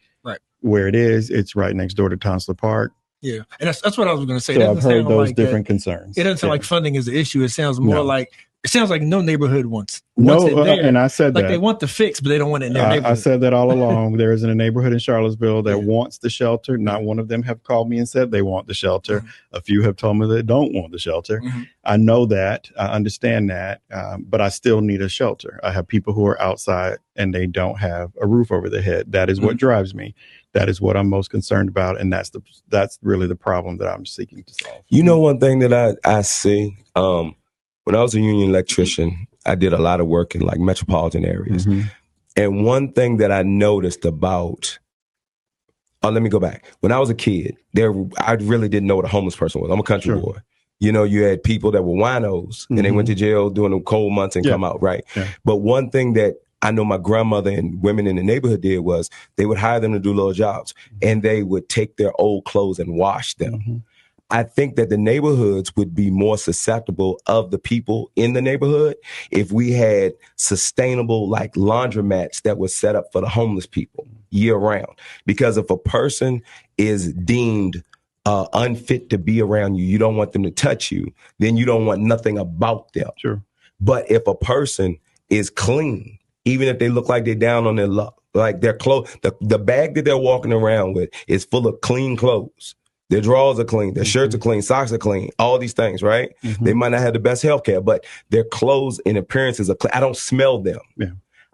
where it is. It's right next door to Tonsler Park. Yeah. And that's what I was going to say. So I've heard those different concerns. It doesn't sound like funding is the issue. It sounds more like, it sounds like no neighborhood wants it there. And I said like that. They want the fix, but they don't want it in their neighborhood. I said that all along. There isn't a neighborhood in Charlottesville that wants the shelter. Not one of them have called me and said they want the shelter. A few have told me they don't want the shelter. I know that. I understand that. But I still need a shelter. I have people who are outside and they don't have a roof over their head. That is what drives me. That is what I'm most concerned about. And that's really the problem that I'm seeking to solve. You know, one thing that I see, when I was a union electrician, I did a lot of work in like metropolitan areas. And one thing that I noticed about, let me go back. When I was a kid, I really didn't know what a homeless person was. I'm a country boy. You know, you had people that were winos and they went to jail during the cold months and come out, right? But one thing that I know my grandmother and women in the neighborhood did was they would hire them to do little jobs, and they would take their old clothes and wash them. I think that the neighborhoods would be more susceptible of the people in the neighborhood if we had sustainable like laundromats that were set up for the homeless people year round. Because if a person is deemed unfit to be around you, you don't want them to touch you, then you don't want nothing about them. But if a person is clean, even if they look like they're down on their luck, Like their clothes, the bag that they're walking around with is full of clean clothes. Their drawers are clean. Their shirts are clean. Socks are clean. All these things, right? They might not have the best healthcare, but their clothes and appearances are clean. I don't smell them. Yeah.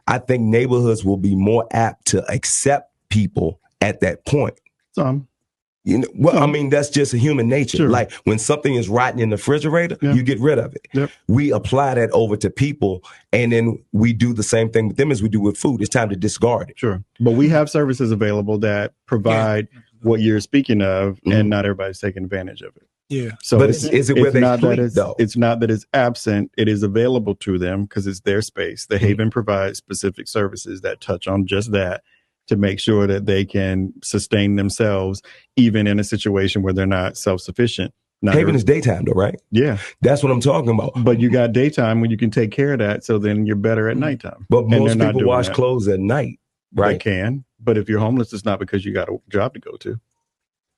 I think neighborhoods will be more apt to accept people at that point. Some. You know, well, I mean, that's just a human nature. Sure. Like when something is rotten in the refrigerator, you get rid of it. Yep. We apply that over to people, and then we do the same thing with them as we do with food. It's time to discard it. Sure. But we have services available that provide what you're speaking of, and not everybody's taking advantage of it. Yeah. So but is it where they sleep, though? It's not that it's absent. It is available to them because it's their space. The Haven provides specific services that touch on just that, to make sure that they can sustain themselves even in a situation where they're not self-sufficient. Haven is daytime though, right? Yeah. That's what I'm talking about. But you got daytime when you can take care of that, so then you're better at nighttime. But most people wash clothes at night, right? They can. But if you're homeless, it's not because you got a job to go to,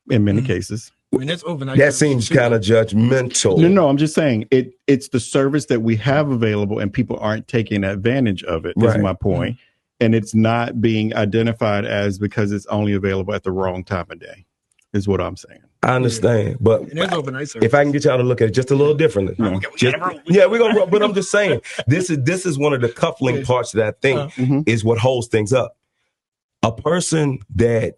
in many cases. I mean, that's overnight. That seems kind of judgmental. No, I'm just saying it's the service that we have available and people aren't taking advantage of it, is my point. And it's not being identified as because it's only available at the wrong time of day, is what I'm saying. I understand, but if I can get y'all to look at it just a little differently, we're gonna. But I'm just saying, this is one of the coupling parts that I think is what holds things up. A person that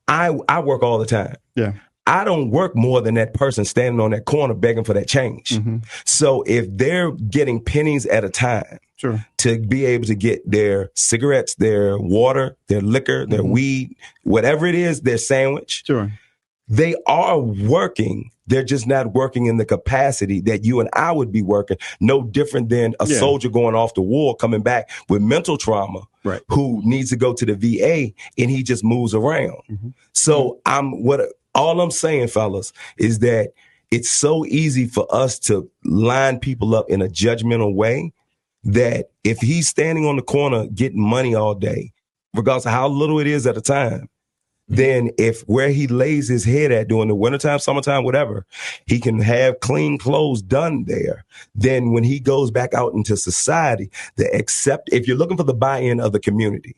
I work all the time. Yeah. I don't work more than that person standing on that corner begging for that change. So if they're getting pennies at a time to be able to get their cigarettes, their water, their liquor, their weed, whatever it is, their sandwich, they are working. They're just not working in the capacity that you and I would be working. No different than a soldier going off to war, coming back with mental trauma, who needs to go to the VA and he just moves around. So all I'm saying, fellas, is that it's so easy for us to line people up in a judgmental way that if he's standing on the corner getting money all day, regardless of how little it is at a time, then if where he lays his head at during the wintertime, summertime, whatever, he can have clean clothes done there. Then when he goes back out into society, if you're looking for the buy-in of the community,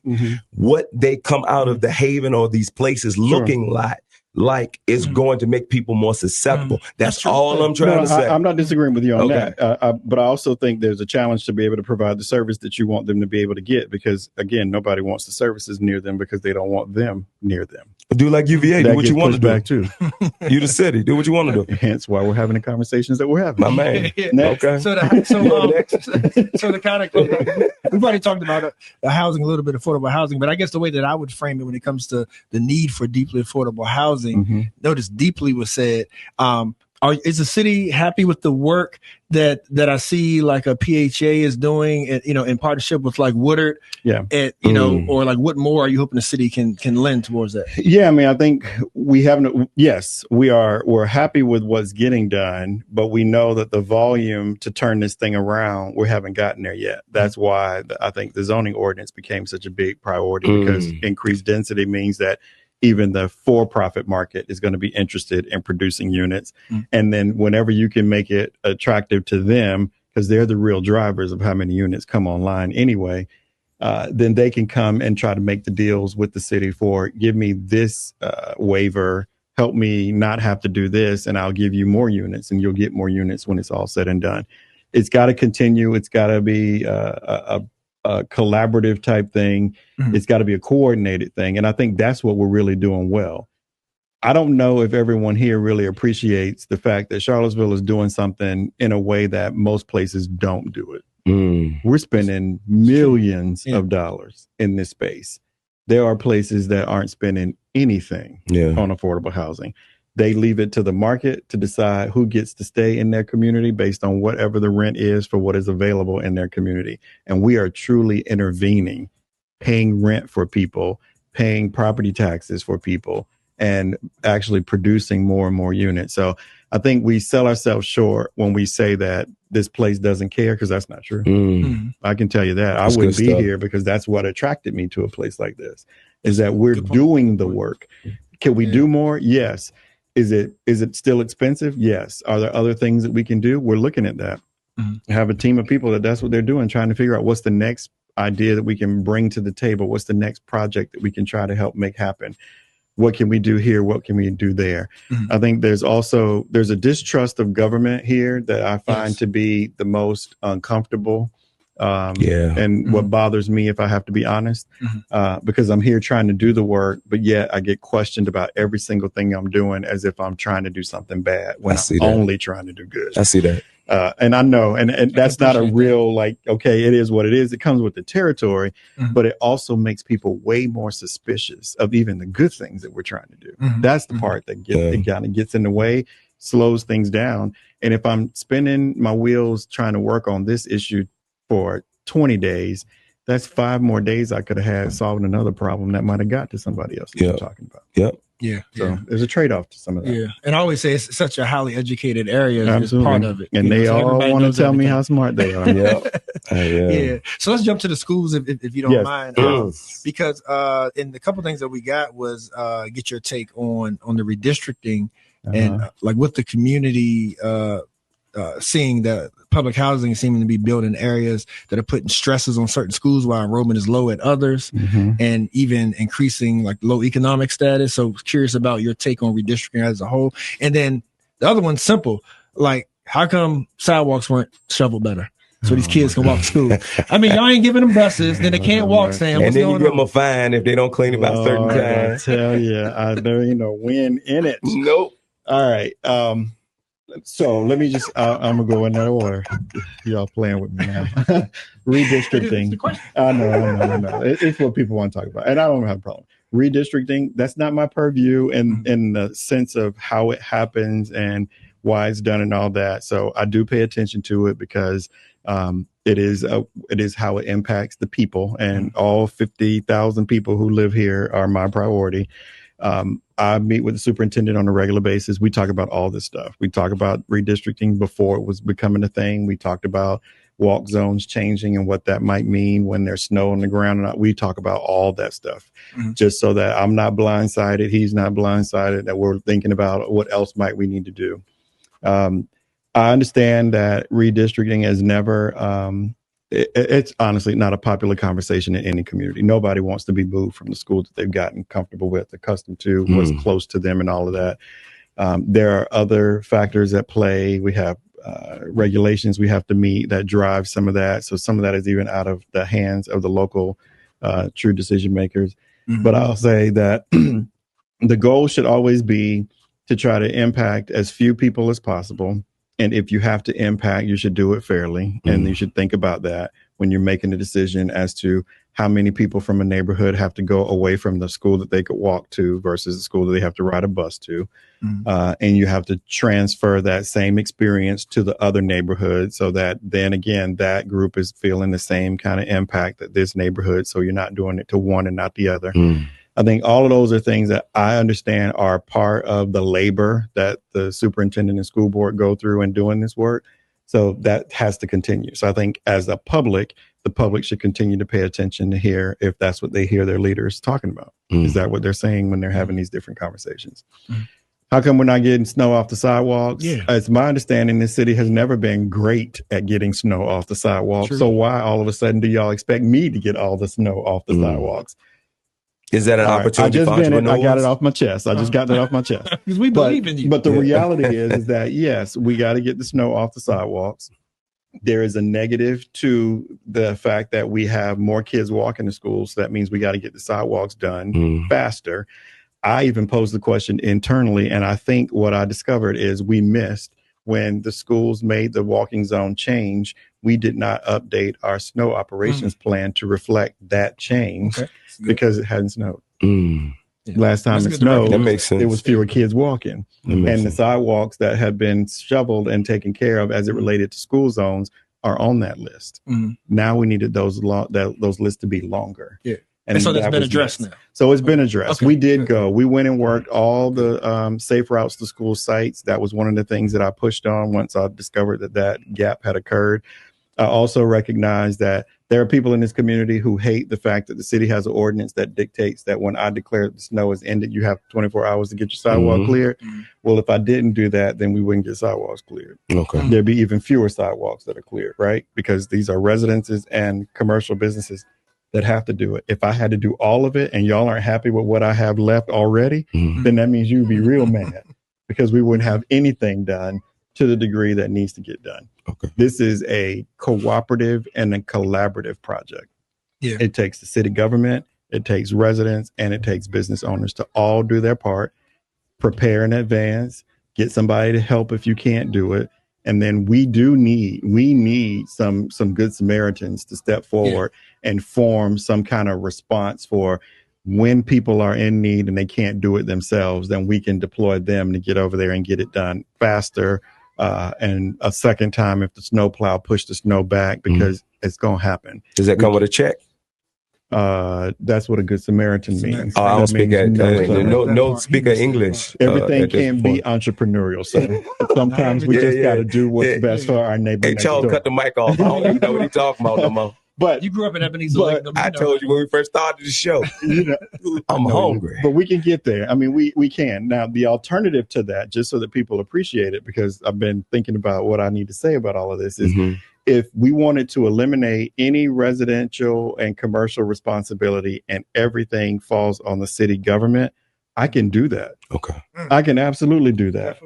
what they come out of the Haven or these places looking like is going to make people more susceptible. That's all I'm trying to say. I'm not disagreeing with you on that. But I also think there's a challenge to be able to provide the service that you want them to be able to get, because again, nobody wants the services near them because they don't want them near them. Do like UVA, do what you want to do. Back too. You the city, do what you want to do. Hence why we're having the conversations that we're having. My man. Okay. So the kind of we've already talked about the housing, a little bit of affordable housing, but I guess the way that I would frame it when it comes to the need for deeply affordable housing, notice deeply was said. Is the city happy with the work that I see like a PHA is doing, in partnership with like Woodard, or like what more are you hoping the city can lend towards that? Yeah, I mean, I think we're happy with what's getting done, but we know that the volume to turn this thing around, we haven't gotten there yet. That's why I think the zoning ordinance became such a big priority, because increased density means that even the for-profit market is going to be interested in producing units. And then whenever you can make it attractive to them, because they're the real drivers of how many units come online anyway, then they can come and try to make the deals with the city for, give me this waiver, help me not have to do this, and I'll give you more units, and you'll get more units when it's all said and done. It's got to continue. It's got to be a collaborative type thing. It's got to be a coordinated thing. And I think that's what we're really doing well. I don't know if everyone here really appreciates the fact that Charlottesville is doing something in a way that most places don't do it. We're spending millions of dollars in this space. There are places that aren't spending anything on affordable housing. They leave it to the market to decide who gets to stay in their community based on whatever the rent is for what is available in their community. And we are truly intervening, paying rent for people, paying property taxes for people, and actually producing more and more units. So I think we sell ourselves short when we say that this place doesn't care, because that's not true. I can tell you that. I wouldn't be here because that's what attracted me to a place like this, is that we're doing the work. Can we do more? Yes. Is it still expensive? Yes. Are there other things that we can do? We're looking at that. Have a team of people that's what they're doing, trying to figure out what's the next idea that we can bring to the table? What's the next project that we can try to help make happen? What can we do here? What can we do there? I think there's a distrust of government here that I find to be the most uncomfortable. And what bothers me, if I have to be honest, because I'm here trying to do the work, but yet I get questioned about every single thing I'm doing as if I'm trying to do something bad when I'm only trying to do good. I see that. And I know, and that's not a real, like, okay, it is what it is. It comes with the territory, but it also makes people way more suspicious of even the good things that we're trying to do. That's the part that it kind of gets in the way, slows things down. And if I'm spinning my wheels trying to work on this issue for 20 days, that's 5 more days I could have had solving another problem that might have got to somebody else that you're talking about. So there's a trade-off to some of that. And I always say it's such a highly educated area. Absolutely. Part of it. And they all want to tell me how smart they are. So let's jump to the schools if you don't mind. Because and the couple things that we got was get your take on the redistricting and like with the community seeing that public housing seeming to be built in areas that are putting stresses on certain schools while enrollment is low at others, and even increasing like low economic status. So curious about your take on redistricting as a whole. And then the other one's simple, like how come sidewalks weren't shoveled better so these kids can walk to school? I mean, y'all ain't giving them buses, then they can't walk, Sam. And then you give them a fine if they don't clean it by a certain time. I tell you, I know, win in it. Nope. All right. So let me just, I'm going to go in that order. Y'all playing with me now. Redistricting. I know. It's what people want to talk about. And I don't have a problem. Redistricting, that's not my purview in the sense of how it happens and why it's done and all that. So I do pay attention to it because it is how it impacts the people, and all 50,000 people who live here are my priority. I meet with the superintendent on a regular basis. We talk about all this stuff. We talk about redistricting before it was becoming a thing. We talked about walk zones changing and what that might mean when there's snow on the ground. And we talk about all that stuff just so that I'm not blindsided. He's not blindsided, that we're thinking about what else might we need to do. I understand that redistricting has never, it's honestly not a popular conversation in any community. Nobody wants to be moved from the school that they've gotten comfortable with, accustomed to, what's close to them and all of that. There are other factors at play. We have regulations we have to meet that drive some of that. So some of that is even out of the hands of the local true decision makers. But I'll say that the goal should always be to try to impact as few people as possible. And if you have to impact, you should do it fairly. And you should think about that when you're making a decision as to how many people from a neighborhood have to go away from the school that they could walk to versus the school that they have to ride a bus to. And you have to transfer that same experience to the other neighborhood so that then again, that group is feeling the same kind of impact that this neighborhood. So you're not doing it to one and not the other. I think all of those are things that I understand are part of the labor that the superintendent and school board go through in doing this work. So that has to continue. So I think as a public, the public should continue to pay attention to hear if that's what they hear their leaders talking about. Is that what they're saying when they're having these different conversations? How come we're not getting snow off the sidewalks? It's my understanding this city has never been great at getting snow off the sidewalks. So why all of a sudden do y'all expect me to get all the snow off the sidewalks? Is that an opportunity for entrepreneurs? I got it off my chest. I just got that off my chest. Because we believe in you. But the reality is that, yes, we got to get the snow off the sidewalks. There is a negative to the fact that we have more kids walking to school. So that means we got to get the sidewalks done faster. I even posed the question internally. And I think what I discovered is we missed when the schools made the walking zone change. We did not update our snow operations plan to reflect that change because it hadn't snowed. Last time it snowed, that makes sense. There was fewer kids walking. And the sidewalks that had been shoveled and taken care of as it related to school zones are on that list. Now we needed those lists to be longer. And so that's been addressed now. So it's been addressed. We did go. We went and worked all the safe routes to school sites. That was one of the things that I pushed on once I discovered that gap had occurred. I also recognized that There are people in this community who hate the fact that the city has an ordinance that dictates that when I declare the snow is ended, you have 24 hours to get your sidewalk cleared. Well, if I didn't do that, then we wouldn't get sidewalks cleared. Okay. There'd be even fewer sidewalks that are cleared, right? Because these are residences and commercial businesses that have to do it. If I had to do all of it and y'all aren't happy with what I have left already, then that means you'd be real mad because we wouldn't have anything done to the degree that needs to get done. Okay. This is a cooperative and a collaborative project. Yeah. It takes the city government, it takes residents, and it takes business owners to all do their part, prepare in advance, get somebody to help if you can't do it. And then we need some good Samaritans to step forward and form some kind of response for when people are in need and they can't do it themselves, then we can deploy them to get over there and get it done faster. And a second time, if the snowplow pushed the snow back, because it's going to happen. Does that come with a check? That's what a good Samaritan means. Oh, I don't speak no speaker English. Everything can be entrepreneurial. So sometimes we just got to do what's best for our neighbor. Hey, Charles, cut the mic off. I don't even know what he's talking about no more. But you grew up in Ebenezer. I told you when we first started the show. I'm hungry. But we can get there. I mean, we can. Now, the alternative to that, just so that people appreciate it, because I've been thinking about what I need to say about all of this, is if we wanted to eliminate any residential and commercial responsibility and everything falls on the city government, I can do that. Okay. I can absolutely do that.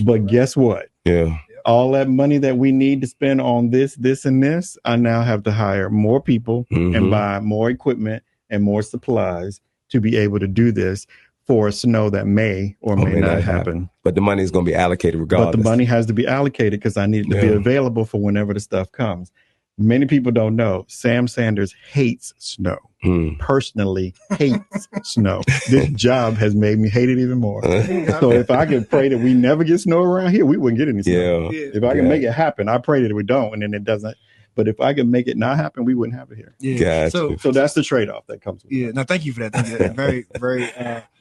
But guess what? Yeah. All that money that we need to spend on this, and this, I now have to hire more people and buy more equipment and more supplies to be able to do this for snow that may or may not happen. But the money is going to be allocated regardless. But the money has to be allocated because I need it to be available for whenever the stuff comes. Many people don't know Sam Sanders hates snow. Personally hates snow. This job has made me hate it even more. So if I could pray that we never get snow around here, we wouldn't get any snow. If I can make it happen, I pray that we don't, and then it doesn't. But if I can make it not happen, we wouldn't have it here. Yeah. Gotcha. So that's the trade-off that comes with it. Yeah. No, thank you for that. Thank you. Very, very.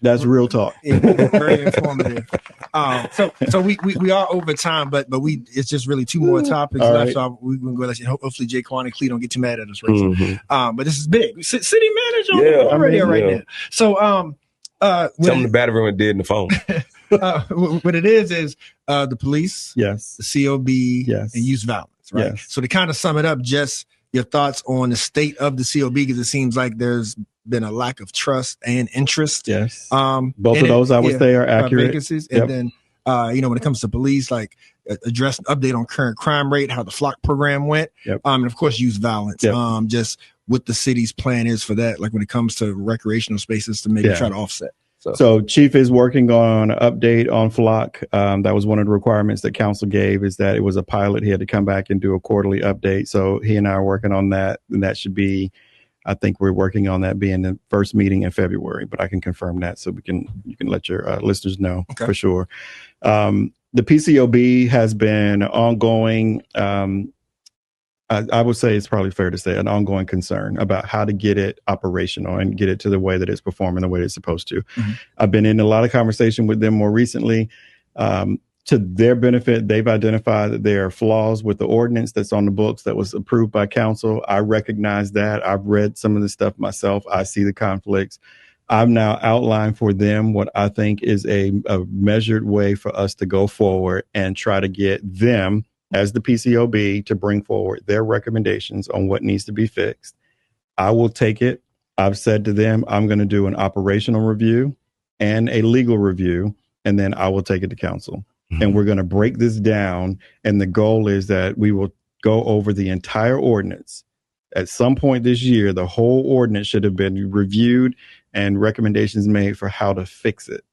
That's real talk. Very informative. So we are over time, but it's just really two more topics left. Right. So we're going to let you. Hopefully, Jaquan and Clee don't get too mad at us, right? But this is big. City manager on the radio right now. So tell them the battery room did in the phone. What it is the police, yes, the COB, and youth violence. Right. Yes. So to kind of sum it up, just your thoughts on the state of the COB, because it seems like there's been a lack of trust and interest. Yes. Both of those I would say are accurate. Vacancies. And then, when it comes to police, like address update on current crime rate, how the flock program went. And of course, youth violence. Just what the city's plan is for that, like when it comes to recreational spaces to maybe try to offset. So Chief is working on an update on Flock. That was one of the requirements that council gave, is that it was a pilot. He had to come back and do a quarterly update. So he and I are working on that. And that should be, I think we're working on that being the first meeting in February, but I can confirm that so you can let your listeners know for sure. The PCOB has been ongoing. I would say it's probably fair to say an ongoing concern about how to get it operational and get it to the way that it's performing the way it's supposed to. I've been in a lot of conversation with them more recently. To their benefit, they've identified that there are flaws with the ordinance that's on the books that was approved by council. I recognize that. I've read some of the stuff myself. I see the conflicts. I've now outlined for them what I think is a measured way for us to go forward and try to get them, as the PCOB, to bring forward their recommendations on what needs to be fixed. I will take it. I've said to them, I'm going to do an operational review and a legal review, and then I will take it to council. And we're going to break this down. And the goal is that we will go over the entire ordinance. At some point this year, the whole ordinance should have been reviewed and recommendations made for how to fix it.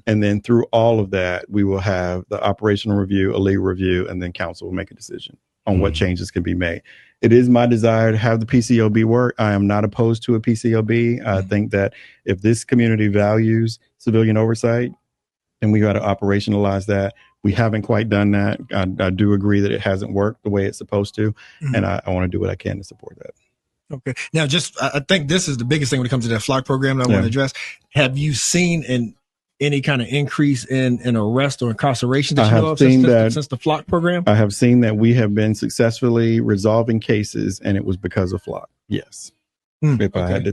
And then through all of that, we will have the operational review, a legal review, and then council will make a decision on what changes can be made. It is my desire to have the PCOB work. I am not opposed to a PCOB. I think that if this community values civilian oversight, then we got to operationalize that. We haven't quite done that. I do agree that it hasn't worked the way it's supposed to. And I want to do what I can to support that. Okay. Now, I think this is the biggest thing when it comes to that flock program that I want to address. Have you seen, and any kind of increase in arrest or incarceration that I you know have of seen since, that. since the flock program? I have seen that we have been successfully resolving cases, and it was because of flock. Yes. If I had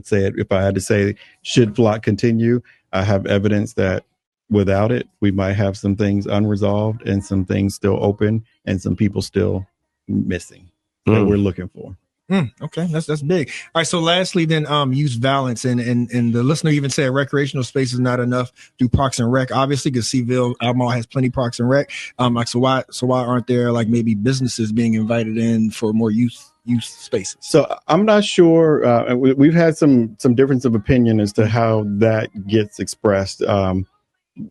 to say, should flock continue, I have evidence that without it, we might have some things unresolved and some things still open and some people still missing that we're looking for. Okay, that's big. All right, so lastly, then youth violence and the listener even said recreational space is not enough. Do Parks and Rec, obviously, because Seville Albemarle has plenty of Parks and Rec. So why aren't there like maybe businesses being invited in for more youth spaces? So I'm not sure. We've had some difference of opinion as to how that gets expressed.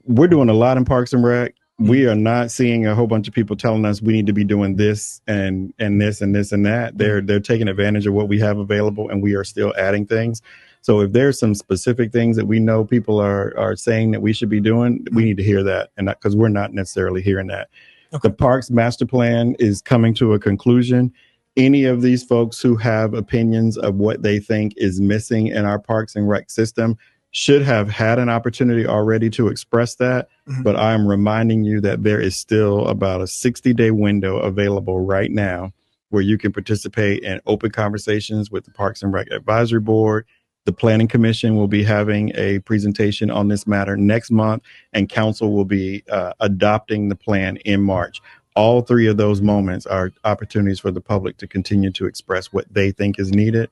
We're doing a lot in Parks and Rec. We are not seeing a whole bunch of people telling us we need to be doing this and this and this and that. They're taking advantage of what we have available, and we are still adding things. So if there's some specific things that we know people are saying that we should be doing, we need to hear that, and because we're not necessarily hearing that. Okay. The Parks Master Plan is coming to a conclusion. Any of these folks who have opinions of what they think is missing in our Parks and Rec system should have had an opportunity already to express that. But I'm reminding you that there is still about a 60-day window available right now where you can participate in open conversations with the Parks and Rec Advisory Board. The Planning Commission will be having a presentation on this matter next month, and council will be adopting the plan in March. All three of those moments are opportunities for the public to continue to express what they think is needed.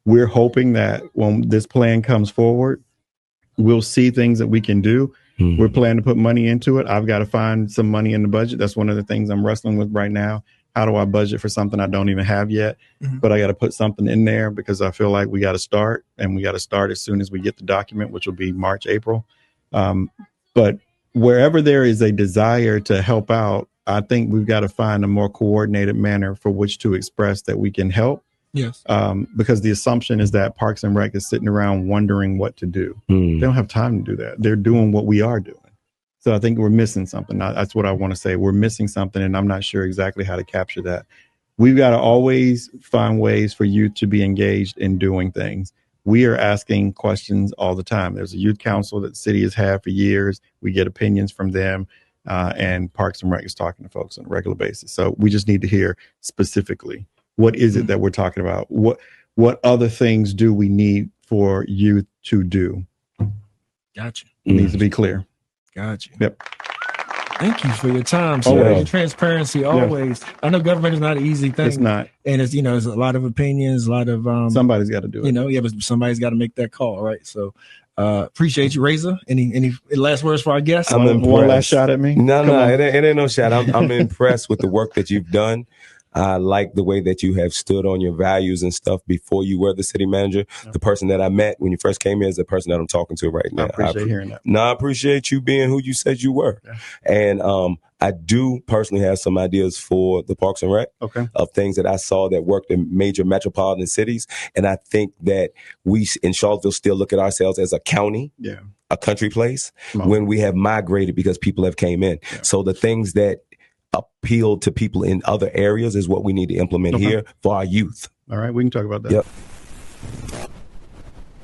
We're hoping that when this plan comes forward, we'll see things that we can do. We're planning to put money into it. I've got to find some money in the budget. That's one of the things I'm wrestling with right now. How do I budget for something I don't even have yet? But I got to put something in there because I feel like we got to start, and we got to start as soon as we get the document, which will be March, April. But wherever there is a desire to help out, I think we've got to find a more coordinated manner for which to express that we can help. Yes. Because the assumption is that Parks and Rec is sitting around wondering what to do. They don't have time to do that. They're doing what we are doing. So I think we're missing something. That's what I want to say. We're missing something, and I'm not sure exactly how to capture that. We've got to always find ways for youth to be engaged in doing things. We are asking questions all the time. There's a youth council that the city has had for years. We get opinions from them, and Parks and Rec is talking to folks on a regular basis. So we just need to hear specifically, what is it that we're talking about? What other things do we need for youth to do? Gotcha. It needs to be clear. Gotcha. Yep. Thank you for your time, sir. Your transparency always. Yeah. I know government is not an easy thing. It's not. And it's, there's a lot of opinions, a lot of somebody's got to do it. But somebody's got to make that call, right? So appreciate you, Razor. Any last words for our guests? One last shot at me? No, it ain't no shot. I'm impressed with the work that you've done. I like the way that you have stood on your values and stuff before you were the city manager. The person that I met when you first came here is the person that I'm talking to right now. I appreciate hearing that. No, I appreciate you being who you said you were. Yeah. And I do personally have some ideas for the Parks and Rec of things that I saw that worked in major metropolitan cities. And I think that we in Charlottesville still look at ourselves as a county. Yeah. A country place when we have migrated because people have came in. Yeah. So the things that appeal to people in other areas is what we need to implement here for our youth. All right, we can talk about that. Yep.